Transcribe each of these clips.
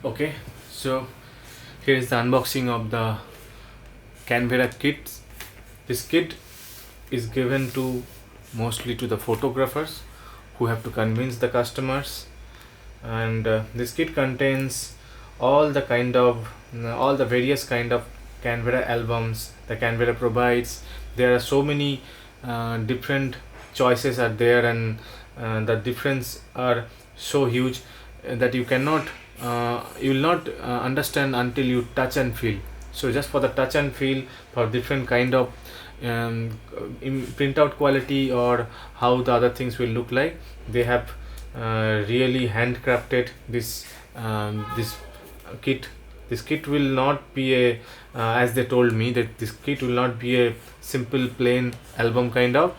Okay, so here is the unboxing of the Canvera kits. This kit is given to mostly to the photographers who have to convince the customers, and this kit contains all the various kind of Canvera albums the Canvera provides. There are so many different choices are there, and the difference are so huge that you will not understand until you touch and feel. So just for the touch and feel, for different kind of printout quality or how the other things will look like, they have really handcrafted this kit. This kit will not be a as they told me that this kit will not be a simple plain album kind of.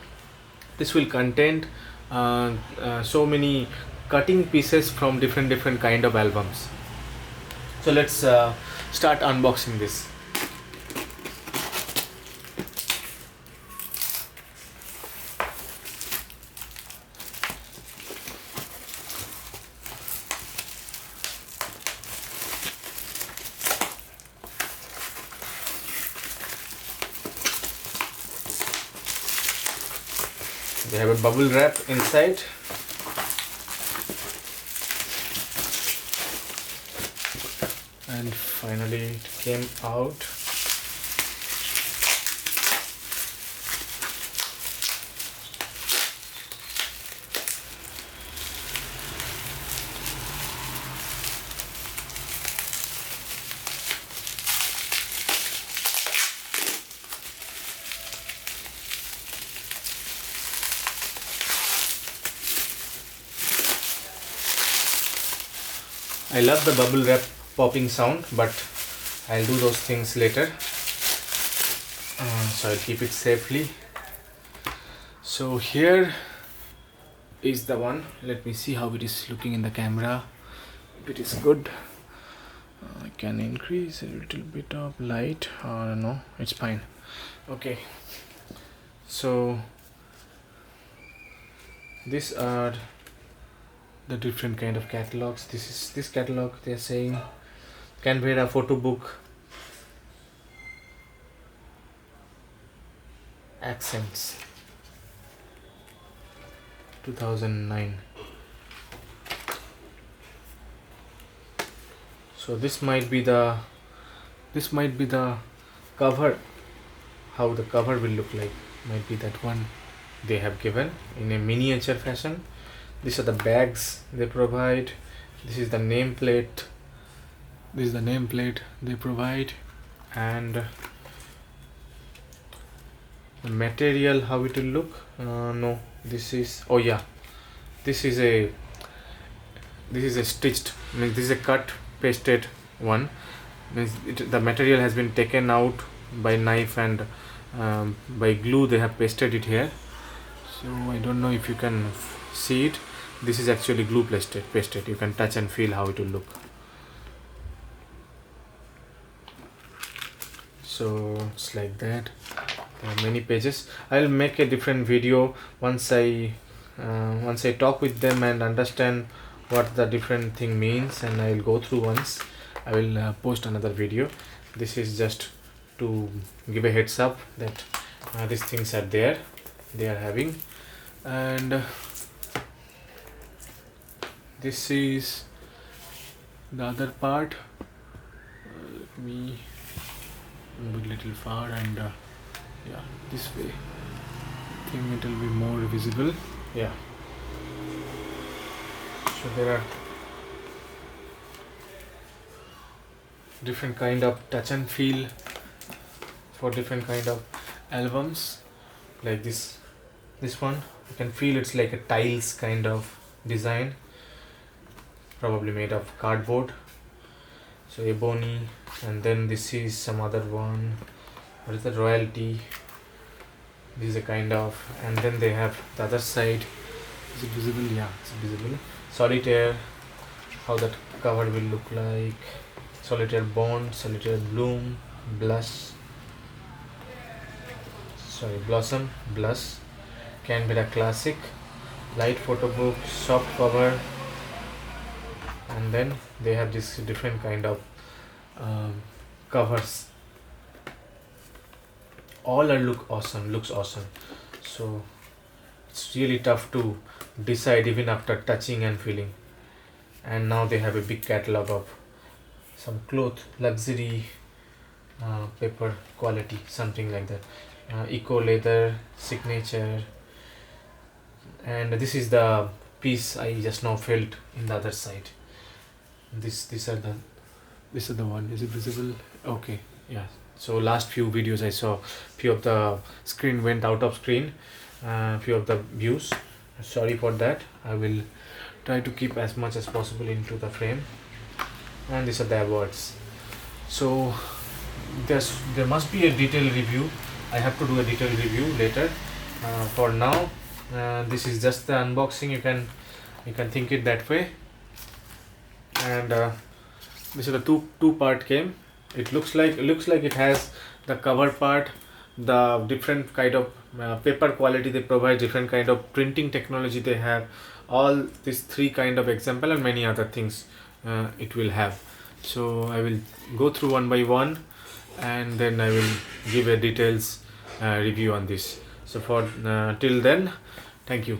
This will contain so many cutting pieces from different kind of albums. So let's start unboxing this. They have a bubble wrap inside. And finally it came out. I love the bubble wrap popping sound, but I'll do those things later. So I'll keep it safely. So here is the one. Let me see how it is looking in the camera. If it is good, I can increase a little bit of light. No, it's fine. Okay. So these are the different kind of catalogs. This catalog, they are saying Canvera photo book accents 2009. So this might be the cover. How the cover will look like might be that one they have given in a miniature fashion. These are the bags they provide. This is the nameplate. This is the nameplate they provide, and the material, how it will look. No, this is, oh yeah, this is a stitched, means this is a cut pasted one. Means the material has been taken out by knife, and by glue they have pasted it here. So I don't know if you can see it. This is actually glue pasted. You can touch and feel how it will look. So it's like that. There are many pages. I'll make a different video once I talk with them and understand what the different thing means, and I'll go through once. I will post another video. This is just to give a heads up that these things are there, they are having. And this is the other part. Let me move a little far, and yeah, this way I think it will be more visible. Yeah, so there are different kind of touch and feel for different kind of albums. Like this one, you can feel it's like a tiles kind of design, probably made of cardboard. So ebony. And then this is some other one. What is the royalty? This is a kind of, and then they have the other side. Is it visible? Yeah, it's visible. Solitaire, how that cover will look like. Solitaire bond, solitaire bloom, blossom, blush, Canvera classic, light photo book, soft cover, and then they have this different kind of covers. All are looks awesome. So it's really tough to decide even after touching and feeling. And now they have a big catalog of some cloth, luxury, paper quality, something like that, eco leather, signature. And this is the piece I just now felt in the other side. This is the one. Is it visible? Okay, yeah. So last few videos I saw few of the screen went out of screen, few of the views. Sorry for that. I will try to keep as much as possible into the frame. And these are the awards. So there must be a detailed review. I have to do a detailed review later. For now, this is just the unboxing. You can think it that way. And this is a two part game. It looks like it has the cover part, the different kind of paper quality they provide, different kind of printing technology they have, all these three kind of example, and many other things it will have. So I will go through one by one, and then I will give a details review on this. So for till then, thank you.